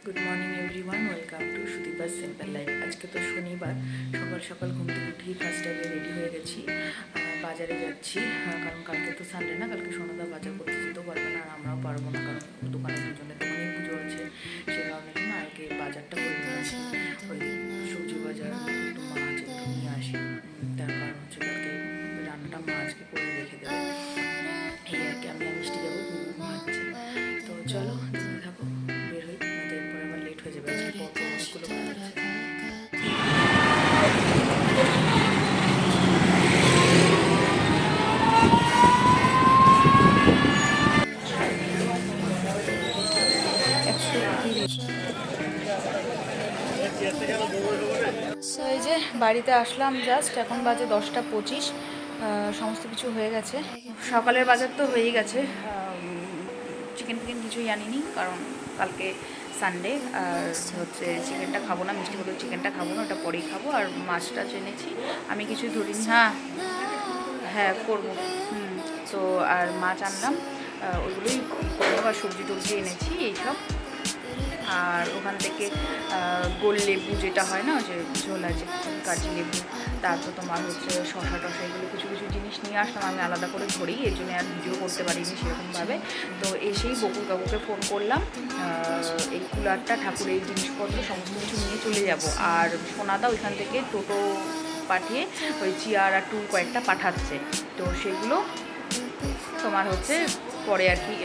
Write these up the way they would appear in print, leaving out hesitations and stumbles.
Good morning everyone, welcome to সুদীপার simple life. আজকে তো শনিবার, সকাল সকাল ঘুম থেকে উঠেই ফার্স্ট টাইমে রেডি হয়ে গেছি, বাজারে যাচ্ছি। কারণ কালকে তো সানডে না, কালকে সোনাদা বাজার করতে যেতেও পারবে না আর আমরাও পারবো না, কারণ দোকানেই পুজো আছে। সে কারণে না আগে বাজারটা করে নিয়ে আসি, ওই সবজি বাজার, একটু মাছ একটু নিয়ে আসি। তার কারণ হচ্ছে কালকে রান্নাটা মা আজকে করে রেখে দেবে। এই আর কি, আমি মিষ্টি যাবো, বুবু ঘুমাচ্ছে। তো চলো দেখতে থাকো, বের হই, এরপরে আবার লেট হয়ে যাবে। আজকে অনেকগুলো কাজ আছে। এই যে বাড়িতে আসলাম জাস্ট, এখন বাজে 10টা 25। সমস্ত কিছু হয়ে গেছে, সকালের বাজার তো হয়েই গেছে। চিকেন ফিকেন কিছুই আনিনি, কারণ কালকে সানডে, আর হচ্ছে চিকেনটা খাবো না, মিষ্টি বলে চিকেনটা খাবো না, ওটা পরেই খাবো। আর মাছটা এনেছি, আমি কিছুই ধরিনি। হ্যাঁ হ্যাঁ করবো। তো আর মাছ আনলাম, ওইগুলোই করবো। আর সবজি টবজি এনেছি এইসব। আর ওখান থেকে গোল লেবু যেটা হয় না, যে ঝোলা, যে কাজি লেবু, তারপর তোমার হচ্ছে শশা টশা, এগুলো কিছু কিছু জিনিস নিয়ে আসলাম। আমি আলাদা করে ধরি, এর জন্য আর ভিডিও করতে পারিনি সেরকমভাবে। তো এসেই বকুল কাকুকে ফোন করলাম, এই কুলারটা, ঠাকুরের জিনিসপত্র সমস্ত কিছু নিয়ে চলে যাব। আর সোনাদা ওইখান থেকে টোটো পাঠিয়ে ওই চেয়ার আর টুল কয়েকটা পাঠাচ্ছে, তো সেগুলো তোমার হচ্ছে পরে আর কি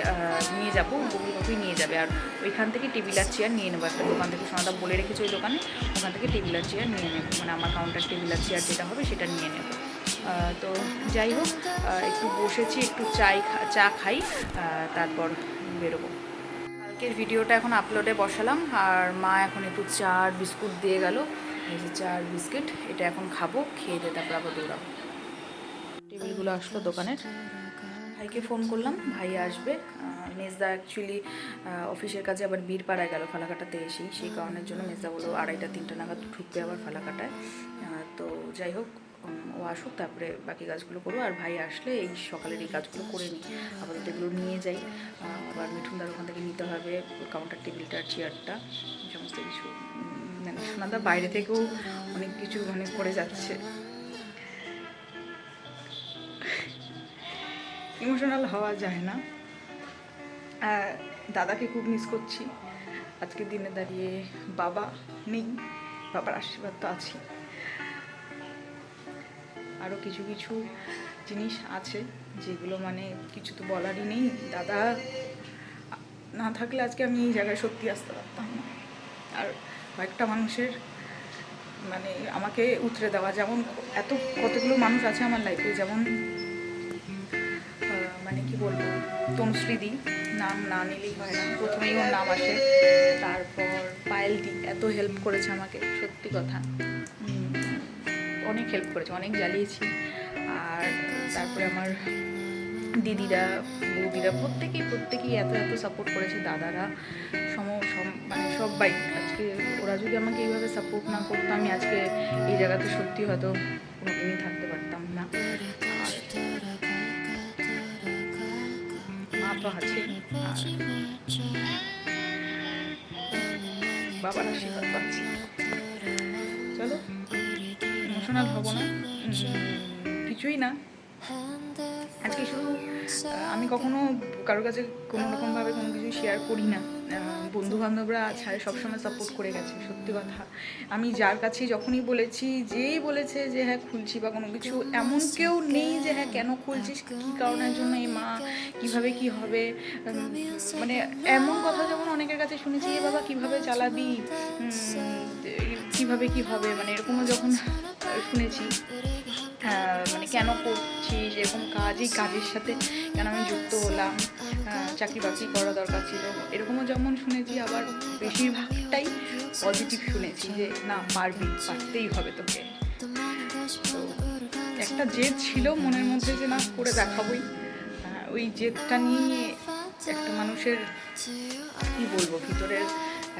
নিয়ে যাবো, বকুল কাকুই নিয়ে যাবে। আর ওইখান থেকে টেবিল আর চেয়ার নিয়ে নেবো, একটা দোকান থেকে সোনাদা বলে রেখেছে ওই দোকানে, ওখান থেকে টেবিল আর চেয়ার নিয়ে নেবো, মানে আমার কাউন্টার টেবিল আর চেয়ার যেটা হবে সেটা নিয়ে নেব। তো যাই হোক, একটু বসেছি, একটু চা খাই, তারপর বেরোবো। কালকের ভিডিওটা এখন আপলোডে বসালাম, আর মা এখন একটু চা আর বিস্কুট দিয়ে গেল। এই যে চা আর বিস্কিট, এটা এখন খাবো, খেয়ে দিয়ে তারপর আবার দৌড়াবো। টেবিলগুলো আসলো দোকানের। ভাইকে ফোন করলাম, ভাই আসবে। মেজদা অ্যাকচুয়ালি অফিসের কাজে আবার বীরপাড়ায় গেল ফালাকাটাতে এসেই, সেই কারণের জন্য মেজদা বললো 2:30-3টা নাগাদ ঢুকবে আবার ফালাকাটায়। তো যাই হোক, ও আসুক, তারপরে বাকি কাজগুলো করবো। আর ভাই আসলে এই সকালের এই কাজগুলো করে নিই, আপাতত এগুলো নিয়ে যাই। আবার মিঠুনদার ওখান থেকে নিতে হবে কাউন্টার টেবিলটা, চেয়ারটা, সমস্ত কিছু। মানে সোনাদা বাইরে থেকেও অনেক কিছু মানে করে যাচ্ছে। ইমোশনাল হওয়া যায় না। দাদাকে খুব মিস করছি। আজকের দিনে দাঁড়িয়ে বাবা নেই, বাবার আশীর্বাদ তো আছে। আরও কিছু কিছু জিনিস আছে যেগুলো মানে কিছু তো বলারই নেই। দাদা না থাকলে আজকে আমি এই জায়গায় সত্যি আসতে পারতাম না। আর কয়েকটা মানুষের মানে আমাকে উতরে দেওয়া, যেমন কতগুলো মানুষ আছে আমার লাইফে, যেমন মানে কি বলবো, তনুশ্রীদি, নাম না নিলেই হয় না, প্রথমেই ওর নাম আসে। তারপর পায়েলদি এত হেল্প করেছে আমাকে, সত্যি কথা, অনেক হেল্প করেছে, অনেক জ্বালিয়েছি। আর তারপরে আমার দিদিরা, বৌদিরা, প্রত্যেকেই এত সাপোর্ট করেছে। দাদারা মানে সবাই। আজকে ওরা যদি আমাকে এইভাবে সাপোর্ট না করতো, আমি আজকে এই জায়গাতে সত্যি হয়তো কোনোদিনই থাকতে পারতাম না। মা তো আছে, আর বাবার আশীর্বাদ পাচ্ছি। চলো, ইমোশনাল হব না, কিছুই না। আজকে শুধু আমি কখনো কারোর কাছে কোনো রকমভাবে কোনো কিছু শেয়ার করি না। বন্ধুবান্ধবরা ছাড়ে সবসময় সাপোর্ট করে গেছে, সত্যি কথা। আমি যার কাছেই যখনই বলেছি, যেই বলেছে যে হ্যাঁ খুলছি বা কোনো কিছু, এমন কেউ নেই যে হ্যাঁ কেন খুলছিস, কী কারণের জন্য, এই মা কীভাবে কী হবে, মানে এমন কথা যেমন অনেকের কাছে শুনেছি, এ বাবা কীভাবে চালাবি, কীভাবে কী হবে, মানে এরকমও যখন শুনেছি, মানে কেন করছিস এরকম কাজ, এই কাজের সাথে কেন আমি যুক্ত হলাম, চাকরি বাকরি করা দরকার ছিল, এরকমও যেমন শুনেছি। আবার বেশিরভাগটাই পজিটিভ শুনেছি, যে না পারবি, পারতেই হবে তোকে। তো একটা জেদ ছিল মনের মধ্যে যে না করে দেখাবই। ওই জেদটা নিয়ে একটা মানুষের কী বলবো, ভিতরের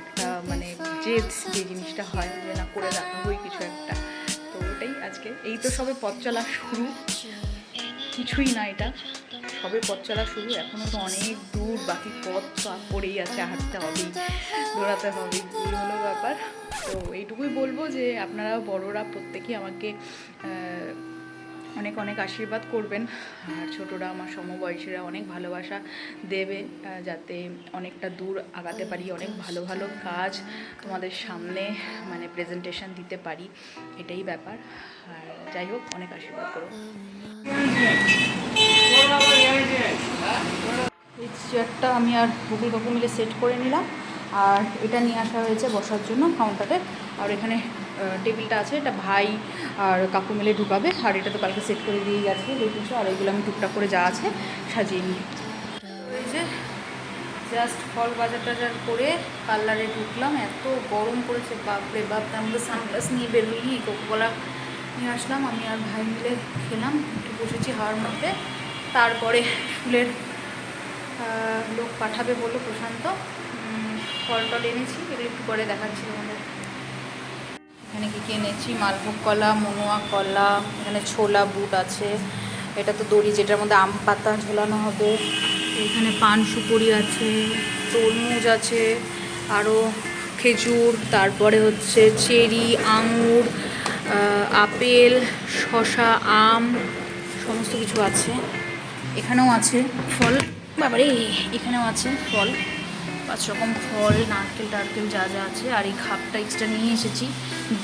একটা মানে জেদ, যে জিনিসটা হয় যে না করে দেখাবই কিছু একটা। তো ওটাই আজকে, এই তো সবে পথ চলা শুরু, কিছুই না এটা, সবে পথ চলা শুরু, এখনও তো অনেক দূর বাকি পথ তো পড়েই আছে, হাঁটতে হবেই, দৌড়াতে হবেই, এই হলো ব্যাপার। তো এইটুকুই বলবো যে আপনারা বড়রা প্রত্যেকেই আমাকে অনেক অনেক আশীর্বাদ করবেন, আর ছোটরা আমার সমবয়সীরা অনেক ভালোবাসা দেবে, যাতে অনেকটা দূর আগাতে পারি, অনেক ভালো ভালো কাজ তোমাদের সামনে মানে প্রেজেন্টেশন দিতে পারি, এটাই ব্যাপার। আর যাই হোক, অনেক আশীর্বাদ করো। এই চেয়ারটা আমি আর বকুল কাকু মিলে সেট করে নিলাম, আর এটা নিয়ে আসা হয়েছে বসার জন্য কাউন্টারে। আর এখানে টেবিলটা আছে, এটা ভাই আর কাকু মিলে ঢুকাবে, আর এটা তো কালকে সেট করে দিয়ে গেছে কিছু, আর এইগুলো আমি টুকটাক করে যা আছে সাজিয়ে নিই। এই যে জাস্ট ফল বাজার টাজার করে পার্লারে ঢুকলাম, এত গরম পড়েছে বাপরে বাপ, তার মধ্যে সানগ্লাস নিয়ে বেরোই, কোকোকোলা নিয়ে আসলাম, আমি আর ভাই মিলে খেলাম, একটু বসেছি হাওয়ার মধ্যে। তারপরে ফুলের লোক পাঠাবে বললো প্রশান্ত, ফল টল এনেছি, এটা একটু করে দেখাচ্ছি তোমাদের। এখানে কী কী এনেছি, মালভোগ কলা, মনুয়া কলা, এখানে ছোলা বুট আছে, এটা তো দড়ি যেটার মধ্যে আম পাতা ঝোলানো হবে, এখানে পান সুপুরি আছে, তরমুজ আছে, আরও খেজুর, তারপরে হচ্ছে চেরি, আঙুর, আপেল, শসা, আম, সমস্ত কিছু আছে। এখানেও আছে ফল, বাবারে এখানেও আছে ফল, 5 রকম ফল, নারকেল টারকেল যা যা আছে। আর এই খাপটা এক্সট্রা নিয়ে এসেছি,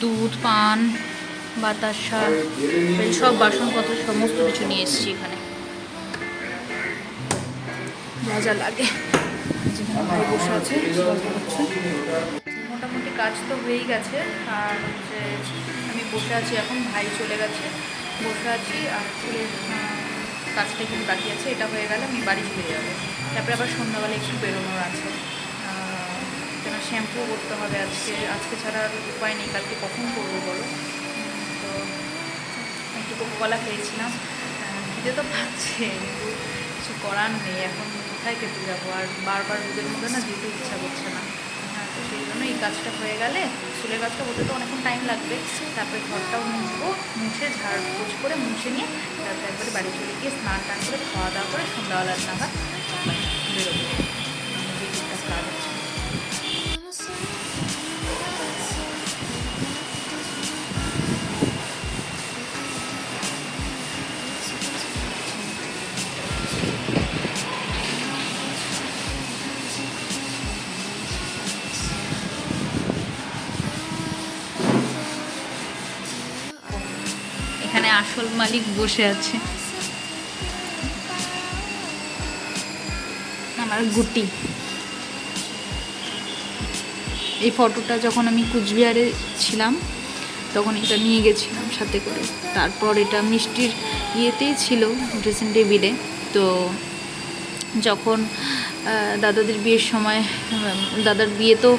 দুধ, পান, বাতাসা, সব বাসনপত্র সমস্ত কিছু নিয়ে এসেছি এখানে, যা যা লাগে। যেখানে ভাই বসে আছে গল্প করছে। মোটামুটি কাজ তো হয়েই গেছে, আর হচ্ছে আমি বসে আছি এখন, ভাই চলে গেছে, বসে আছি। আর ফুলের কাজটা কিন্তু বাকি আছে, এটা হয়ে গেলে আমি বাড়ি চলে যাবো। তারপরে আবার সন্ধ্যাবেলা একটু বেরোনোর আছে, কেন শ্যাম্পু করতে হবে আজকে, আজকে ছাড়া আর উপায় নেই, কালকে কখন করবো বলো। তো একটু কোকোকলা খেয়েছিলাম, খিদে তো পাচ্ছে, কিন্তু কিছু করার নেই, এখন কোথায় খেতে যাবো, আর বারবার রোদের মধ্যে না যেতে ইচ্ছা করছে না। তো সেই জন্য এই কাজটা হয়ে গেলে, চুলের কাজটা হতে তো অনেকক্ষণ টাইম লাগবে, তারপরে ঘরটাও মুছবো, মুছে ঝাড় পোছ করে মুছে নিয়ে তারপরে একবারে বাড়ি চলে গিয়ে স্নান টান করে খাওয়া দাওয়া করে সন্ধ্যাবেলার নাগাদ বেরোবো, যে টুকটাক কাজ আছে। এখানে আসল মালিক বসে আছে, আমার গুটি। এই ফটোটা যখন আমি কুচবিহারে ছিলাম তখন এটা নিয়ে গেছিলাম সাথে করে, তারপর এটা মিষ্টির ইয়েতেই ছিল ড্রেসিং টেবিলে। তো যখন দাদাদের বিয়ের সময়, দাদার বিয়ে তো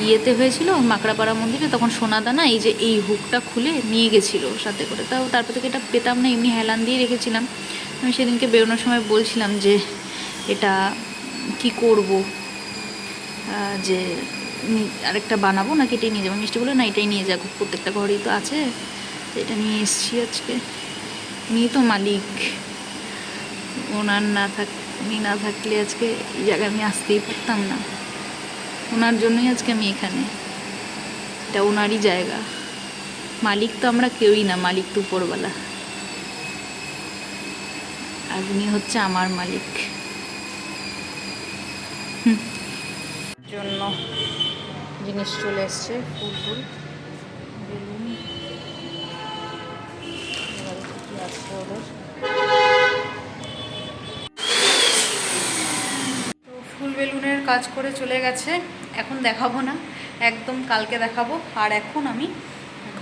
ইয়েতে হয়েছিল মাকড়াপাড়া মন্দিরে, তখন সোনাদানা এই যে এই হুকটা খুলে নিয়ে গেছিলো সাথে করে, তাও তারপর থেকে এটা পেতাম না, এমনি হেলান দিয়ে রেখেছিলাম। আমি সেদিনকে বেরোনোর সময় বলছিলাম যে এটা কি করব, যে আরেকটা বানাবো নাকি এটাই নিয়ে যাবো, মিষ্টি বলে না এটাই নিয়ে যাবো, প্রত্যেকটা ঘরেই তো আছে, তো এটা নিয়ে এসেছি আজকে। উনি তো মালিক, ওনার উনি না থাকলে আজকে এই জায়গায় আমি আসতেই পারতাম না, ওনার জন্যই আজকে আমি এখানে, এটা ওনারই জায়গা, মালিক তো আমরা কেউই না, মালিক তো উপরওয়ালা, আর উনি হচ্ছে আমার মালিক। জন্য জিনিস চলে এসছে, ফুল বেলুন, কি আছে ওদের। তো ফুল বেলুনের কাজ করে চলে গেছে, এখন দেখাবো না, একদম কালকে দেখাবো। আর এখন আমি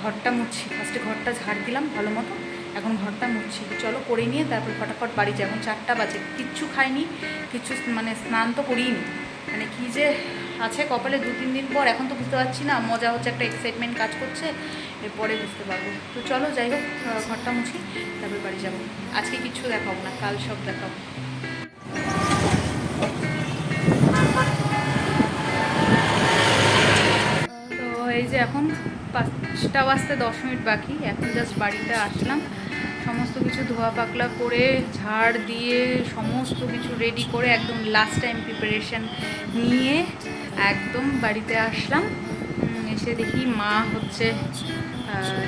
ঘরটা মুছছি, ফার্স্টে ঘরটা ঝাড় দিলাম ভালো মতো, এখন ঘরটা মুছছি। চলো করে নিয়ে তারপর ফটাফট বাড়ি যাই, এখন 4টা বাজে, কিচ্ছু খাইনি, কিছু মানে স্নান তো করিনি, মানে কী যে আছে কপালে 2-3 দিন পর, এখন তো বুঝতে পারছি না, মজা হচ্ছে, একটা এক্সাইটমেন্ট কাজ করছে, এরপরে বুঝতে পারবো। তো চলো যাই হোক, ঘরটা মুছি তারপর বাড়ি যাবো। আজকে কিচ্ছু দেখাবো না, কাল সব দেখাবো। তো এই যে এখন 5টা বাজতে 10 মিনিট বাকি, এখন জাস্ট বাড়িতে আসলাম, সমস্ত কিছু ধোয়া পাকলা করে ঝাড় দিয়ে সমস্ত কিছু রেডি করে একদম লাস্ট টাইম প্রিপারেশন নিয়ে একদম বাড়িতে আসলাম। এসে দেখি মা হচ্ছে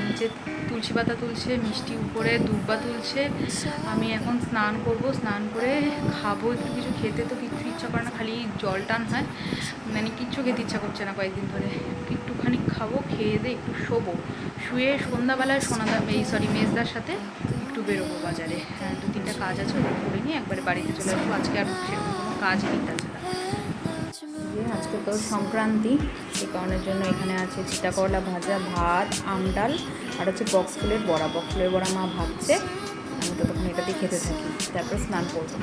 নিচে তুলসী পাতা তুলছে, মিষ্টি উপরে দুব্বা তুলছে। আমি এখন স্নান করব, স্নান করে খাবো একটু কিছু। খেতে তো কিচ্ছু ইচ্ছা করে না, খালি জল টান হয়, মানে কিচ্ছু খেতে ইচ্ছা করছে না কয়েকদিন ধরে। একটুখানি খাবো, খেয়ে দিয়ে একটু শোবো, শুয়ে সন্ধ্যাবেলায় মেজদার সাথে একটু বেরোবো বাজারে। 2-3টা কাজ আছে, ওগুলো করে নিয়ে একবারে বাড়িতে চলে আসবো। আজকে আর সেরকম কোনো কাজই নেই তাছাড়া। আজকে তো সংক্রান্তি, এই কারণের জন্য এখানে আছে চিটা করলা ভাজা, ভাত, আম ডাল, আর হচ্ছে বক্স ফুলের বড়া। বক্স ফুলের বড়া মা ভাজছে, আমি তো তখন এটা দিয়ে খেতে থাকি, তারপর স্নান করবো।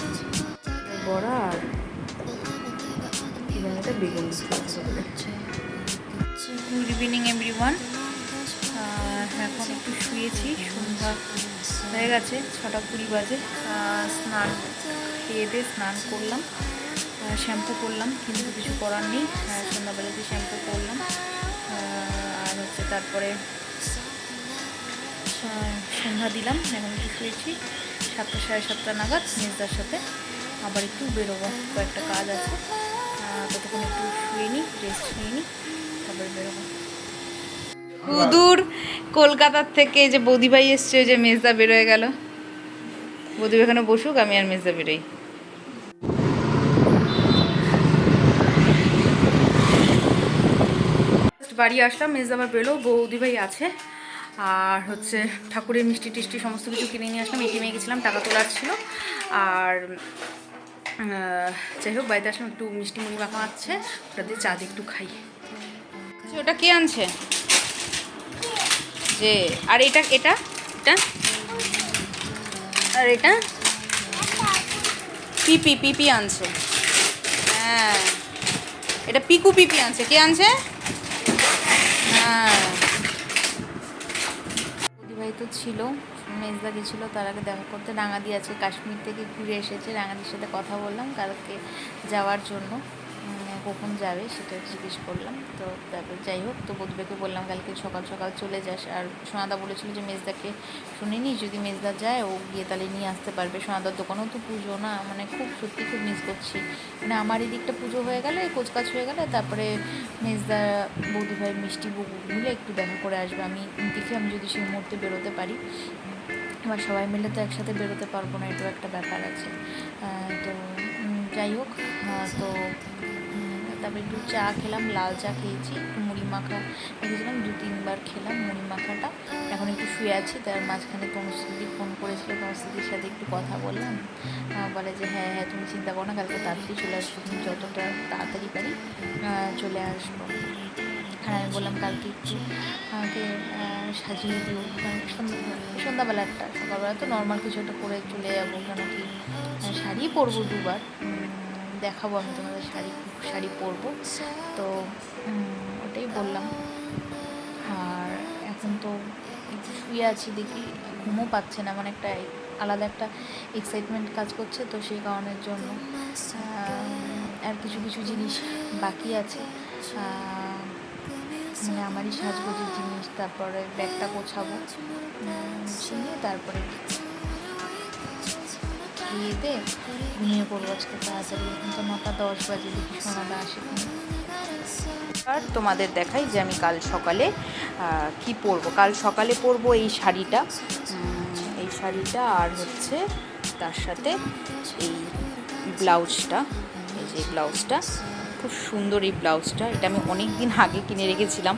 বড়া আর এটা বেগুন। Good evening everyone. এখন একটু শুয়েছি, সন্ধ্যা হয়ে গেছে, 6:20 বাজে। স্নান খেয়ে দিয়ে স্নান করলাম, শ্যাম্পু করলাম, কিন্তু কিছু করার নেই। সন্ধ্যাবেলাতে শ্যাম্পু করলাম, আর হচ্ছে তারপরে সন্ধ্যা দিলাম। এখন একটু শুয়েছি, 7টা 7:30 নাগাদ মেজদার সাথে আবার একটু বেরোবো, কয়েকটা কাজ আছে। ততক্ষণ একটু শুয়ে নিই, রেস্ট নিয়ে নিই, তারপরে বেরোবো। দূর কলকাতার থেকে যে বৌদিভাই এসছে, যে মেজদা বেরোয় গেল। বৌদিভাই এখানে বসুক, আমি আর মেজদা বেরোই। বাড়ি আসলাম, মেজদা আবার বেরোলো, বৌদিভাই আছে। আর হচ্ছে ঠাকুরের মিষ্টি টিষ্টি সমস্ত কিছু কিনে নিয়ে আসলাম। এটিএমে গেছিলাম, টাকা তোলার ছিল। আর যাই হোক, বাড়িতে আসলাম, একটু মিষ্টি মুড়ি মাখা আছে, ওটা দিয়ে চা দিয়ে একটু খাই। ওটা কে আনছে যে? আর এটা এটা এটা আর এটা পিপি পিপি আনছে। হ্যাঁ, এটা পিকু পিপি আনছে। কে আনছে? হ্যাঁ, দিদিভাই তো ছিল, মেজদা গেছিলো তার আগে দেখা করতে। রাঙাদি আছে, কাশ্মীর থেকে ঘুরে এসেছে। রাঙাদির সাথে কথা বললাম কালকে যাওয়ার জন্য, কখন যাবে সেটা জিজ্ঞেস করলাম। তো তারপর যাই হোক, তো বধুবাকে বললাম কালকে সকাল সকাল চলে যাস। আর সোনাদা বলেছিল যে মেজদাকে শুনিনি, যদি মেজদা যায় ও গিয়ে তাহলে নিয়ে আসতে পারবে। সোনাদার দোকানেও তো পুজো না, মানে খুব সত্যি খুব মিস করছি। মানে আমার এই দিকটা পুজো হয়ে গেলে, কোচকাজ হয়ে গেলে, তারপরে মেজদা বৌদিভাই মিষ্টি মিলে একটু দেখা করে আসবে। আমি দেখি আমি যদি সেই মুহূর্তে বেরোতে পারি। এবার সবাই মিলে তো একসাথে বেরোতে পারবো না, এটাও একটা ব্যাপার আছে। তো যাই হোক, তো তারপরে একটু চা খেলাম, লাল চা খেয়েছি, একটু মুড়ি মাখা ভেবেছিলাম, 2-3 বার খেলাম মুড়ি মাখাটা। এখন একটু শুয়ে আছি। তার মাঝখানে তনুশ্রীদি ফোন করেছিল, তনুশ্রীদির সাথে একটু কথা বললাম। বলে যে হ্যাঁ হ্যাঁ, তুমি চিন্তা করো না, কালকে তাড়াতাড়ি চলে আসবো, তুমি যতটা তাড়াতাড়ি পারি চলে আসবো। আর আমি বললাম কালকে একটু আমাকে সাজিয়ে দিও, সন্ধ্যাবেলা একটা, সকালবেলা তো নর্মাল কিছু একটা করে চলে যাবো, কেন কি শাড়ি পরবো 2বার, দেখাবো আমি তোমাদের শাড়ি পরবো। তো ওটাই বললাম। আর এখন তো একটু শুয়ে আছি, দেখি ঘুমও পাচ্ছে না, মানে একটা আলাদা একটা এক্সাইটমেন্ট কাজ করছে, তো সেই কারণের জন্য। আর কিছু কিছু জিনিস বাকি আছে, মানে আমারই সাজগোজের জিনিস, তারপরে ব্যাগটা গোছাবো, নিয়ে তারপরে খেয়ে দিয়ে ঘুমিয়ে পড়বো আজকে তাড়াতাড়ি। এখন তো 9:10 বাজে, দেখি সোনাদা আসে। আর তোমাদের দেখাই যে আমি কাল সকালে কি পরবো। কাল সকালে পরবো এই শাড়িটা, আর হচ্ছে তার সাথে এই ব্লাউজটা। এই যে ব্লাউজটা খুব সুন্দর, এই ব্লাউজটা এটা আমি অনেক দিন আগে কিনে রেখেছিলাম,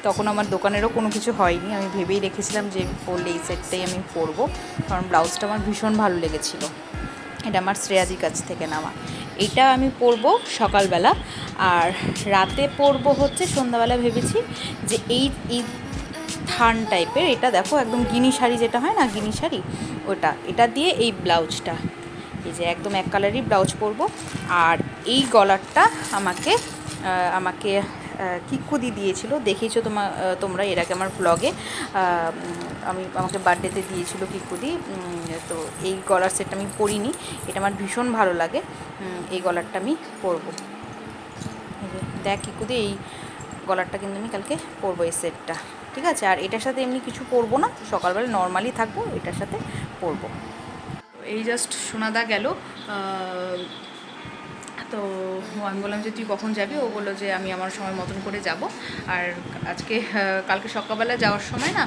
তখন আমার দোকানেরও কোনো কিছু হয়নি। আমি ভেবেই রেখেছিলাম যে পরলে এই সেটটাই আমি পরবো, কারণ ব্লাউজটা আমার ভীষণ ভালো লেগেছিলো। এটা আমার শ্রেয়াদির কাছ থেকে নেওয়া। এটা আমি পরবো সকালবেলা, আর রাতে পরবো হচ্ছে সন্ধ্যাবেলা। ভেবেছি যে এই থান টাইপের, এটা দেখো একদম গিনি শাড়ি যেটা হয় না, গিনি শাড়ি, এটা দিয়ে এই ব্লাউজটা, এই যে একদম এক কালারই ব্লাউজ পরবো। আর এই গলারটা আমাকে কিক্কুদি দিয়েছিল, দেখেইছো তোমরা এর আগে আমার ব্লগে, আমাকে বার্থডেতে দিয়েছিল কিক্কুদি। তো এই গলার সেটটা আমি পরিনি, এটা আমার ভীষণ ভালো লাগে, এই গলারটা আমি পরবো। দেখ কিক্কুদি, এই গলারটা কিন্তু আমি কালকে পরবো এই সেটটা, ঠিক আছে। আর এটার সাথে এমনি কিছু পরবো না, সকালবেলা নর্মালি থাকবো, এটার সাথে পরবো। এই জাস্ট সোনাদা গেল, তো আমি বললাম যে তুই কখন যাবি, ও বললো যে আমি আমার সময় মতন করে যাব। আর আজকে কালকে সকালবেলা যাওয়ার সময় না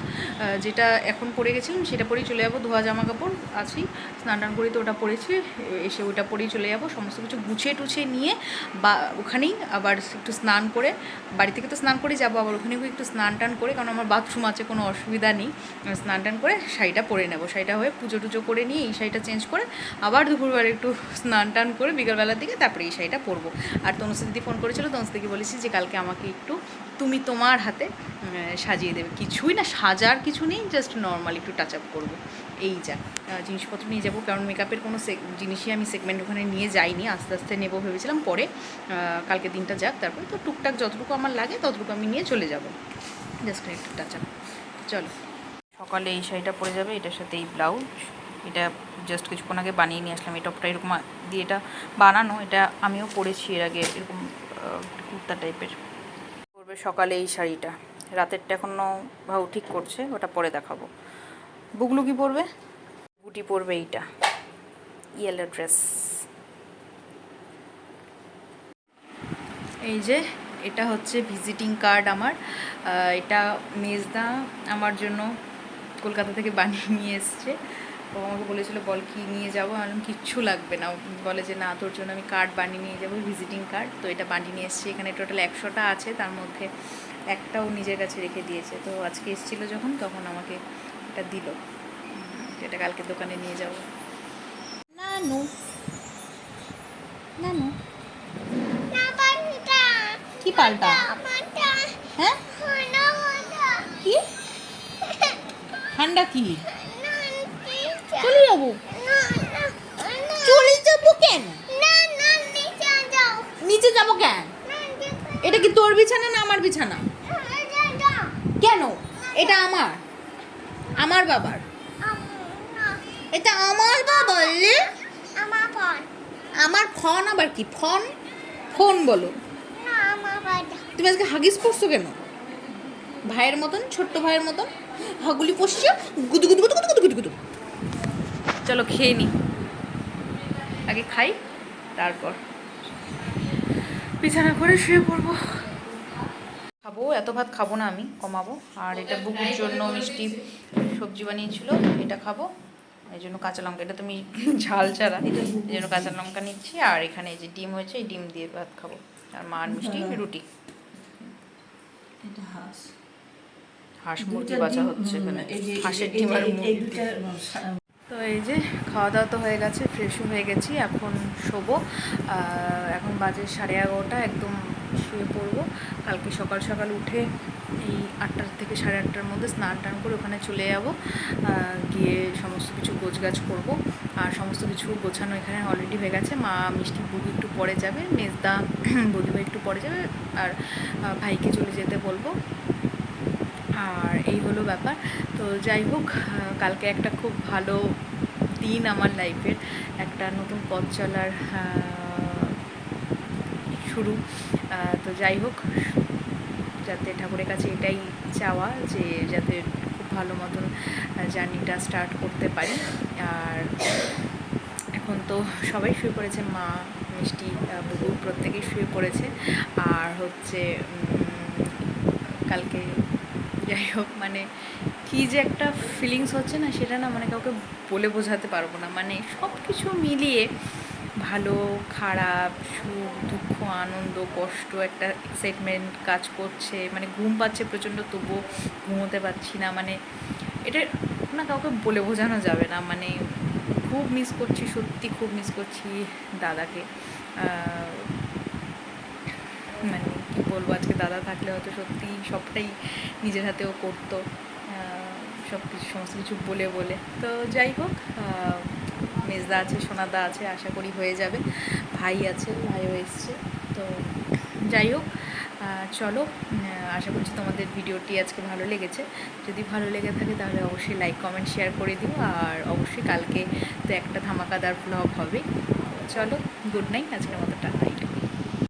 যেটা এখন পরে গেছিলাম সেটা পরেই চলে যাবো, ধোয়া জামা কাপড় আছেই, স্নান টান করেই তো ওটা পরেছি, এসে ওটা পরেই চলে যাব, সমস্ত কিছু গুছিয়ে টুছিয়ে নিয়ে বা ওখানেই আবার একটু স্নান করে, বাড়ি থেকে তো স্নান করে যাবো, আবার ওখানে একটু স্নান টান করে, কারণ আমার বাথরুম আছে, কোনো অসুবিধা নেই, স্নান টান করে শাড়িটা পরে নেবো, শাড়িটা হয়ে পুজো টুজো করে নিয়ে এই শাড়িটা চেঞ্জ করে আবার দুপুরবেলা একটু স্নান টান করে বিকালবেলার দিকে তারপরে এই শাড়িটা পরবো। আর তনুশ্রী দিদি ফোন করেছিল, তনুশ্রীকে বলেছি যে কালকে আমাকে একটু তুমি তোমার হাতে সাজিয়ে দেবে, কিছুই না, সাজার কিছু নেই, জাস্ট নর্মাল একটু টাচ আপ করবো, এই যা জিনিসপত্র নিয়ে যাবো, কারণ মেকআপের কোনো জিনিসই আমি সেগমেন্ট ওখানে নিয়ে যাইনি, আস্তে আস্তে নেবো ভেবেছিলাম, পরে কালকে দিনটা যাক, তারপরে তো টুকটাক যতটুকু আমার লাগে ততটুকু আমি নিয়ে চলে যাব, জাস্ট একটু টাচ আপ। চলো, সকালে এই শাড়িটা পরে যাবে, এটার সাথে এই ব্লাউজ, এটা জাস্ট কিছুক্ষণ আগে বানিয়ে নিয়ে আসলাম, এই টপটা এরকম দিয়ে এটা বানানো, এটা আমিও পরেছি এর আগে, এরকম কুর্তা টাইপের। পরবে সকালে এই শাড়িটা, রাতেরটা এখনও ভাউ ঠিক করছে, ওটা পরে দেখাবো। বুগলু কি পরবে? গুটি পরবে এইটা ইয়েলো ড্রেস। এই যে এটা হচ্ছে ভিজিটিং কার্ড আমার, এটা মেজদা আমার জন্য কলকাতা থেকে বানিয়ে নিয়ে এসছে। ও আমাকে বলেছিল বল কি নিয়ে যাবো, আমি বললাম কিচ্ছু লাগবে না, বলে যে না তোর জন্য আমি কার্ড বানিয়ে নিয়ে যাবো, ভিজিটিং কার্ড। তো এটা বানিয়ে নিয়ে এসছি, এখানে টোটাল 100টা আছে, তার মধ্যে একটাও নিজের কাছে রেখে দিয়েছে, তো আজকে এসেছিলো যখন তখন আমাকে এটা দিল, এটা কালকে দোকানে নিয়ে যাবো। নানু নানু কি পাল্টা, হ্যাঁ কি ঠান্ডা কি, চলে যাবো, চলে যাবো কেন, নিচে যাবো কেন, এটা কি তোর বিছানা না আমার বিছানা, কেন, এটা আমার, আমার বাবার, এটা আমার বাবার, আমার ফোন, আবার কি ফোন, ফোন বলো, তুমি আজকে হাগিস পড়ছো কেন, ভাইয়ের মতন, ছোট্ট ভাইয়ের মতন হাগুলি পড়ছো, গুদু গুদু গুদু গুদু গুদু গুদু। চলো খেয়ে নি, আগে খাই তারপর বিছানা করে শুয়ে পড়বো। খাবো, এত ভাত খাবো না আমি, কমাবো। আর এটা বুকুর জন্য মিষ্টি সবজি বানিয়েছিল, এটা খাবো, এই জন্য কাঁচা লঙ্কা, এটা তুমি ঝাল ছাড়া, এই জন্য কাঁচা লঙ্কা নিচ্ছি। আর এখানে এই যে ডিম হয়েছে, এই ডিম দিয়ে ভাত খাবো, আর মা আর মিষ্টি রুটি। হাঁস মুরগি বাঁচা হচ্ছে এখানে, হাঁসের ডিম আর মুরগি। তো এই যে খাওয়া দাওয়া তো হয়ে গেছে, ফ্রেশও হয়ে গেছি, এখন শোবো। এখন বাজে 11:30, একদম শুয়ে পড়বো। কালকে সকাল সকাল উঠে এই 8টা থেকে 8:30টার মধ্যে স্নান টান করে ওখানে চলে যাব, গিয়ে সমস্ত কিছু গোছগাছ করব। আর সমস্ত কিছু গোছানো এখানে অলরেডি হয়ে গেছে। মা মিষ্টি বুবু একটু পরে যাবে, মেজদা বৌদিভাই একটু পরে যাবে, আর ভাইকে চলে যেতে বলবো। আর এই হলো ব্যাপার। তো যাই হোক, কালকে একটা খুব ভালো দিন আমার লাইফের, একটা নতুন পথ চলার শুরু। তো যাই হোক, যাতে ঠাকুরের কাছে এটাই চাওয়া যে যাতে খুব ভালো মতন জার্নিটা স্টার্ট করতে পারি। আর এখন তো সবাই শুয়ে পড়েছে, মা মিষ্টি বুবু প্রত্যেকেই শুয়ে পড়েছে। আর হচ্ছে কালকে যাই হোক, মানে কী যে একটা ফিলিংস হচ্ছে না, সেটা না মানে কাউকে বলে বোঝাতে পারবো না। মানে সব কিছু মিলিয়ে ভালো খারাপ, সুখ দুঃখ আনন্দ কষ্ট, একটা এক্সাইটমেন্ট কাজ করছে, মানে ঘুম পাচ্ছে প্রচণ্ড, তবুও ঘুমোতে পারছি না। মানে এটা না কাউকে বলে বোঝানো যাবে না। মানে খুব মিস করছি, সত্যি খুব মিস করছি দাদাকে। মানে কী বলবো, আজকে দাদা থাকলে হয়তো সত্যি সবটাই নিজের হাতেও করতো, সব কিছু সমস্ত কিছু বলে বলে। তো যাই হোক, মেজদা আছে, সোনাদা আছে, আশা করি হয়ে যাবে। ভাই আছে, ভাইও এসছে। তো যাই হোক, চলো, আশা করছি তোমাদের ভিডিওটি আজকে ভালো লেগেছে। যদি ভালো লেগে থাকে তাহলে অবশ্যই লাইক কমেন্ট শেয়ার করে দিও। আর অবশ্যই কালকে তো একটা ধামাকাদার ব্লগ হবে। চলো, গুড নাইট, আজকের মতো টাটা।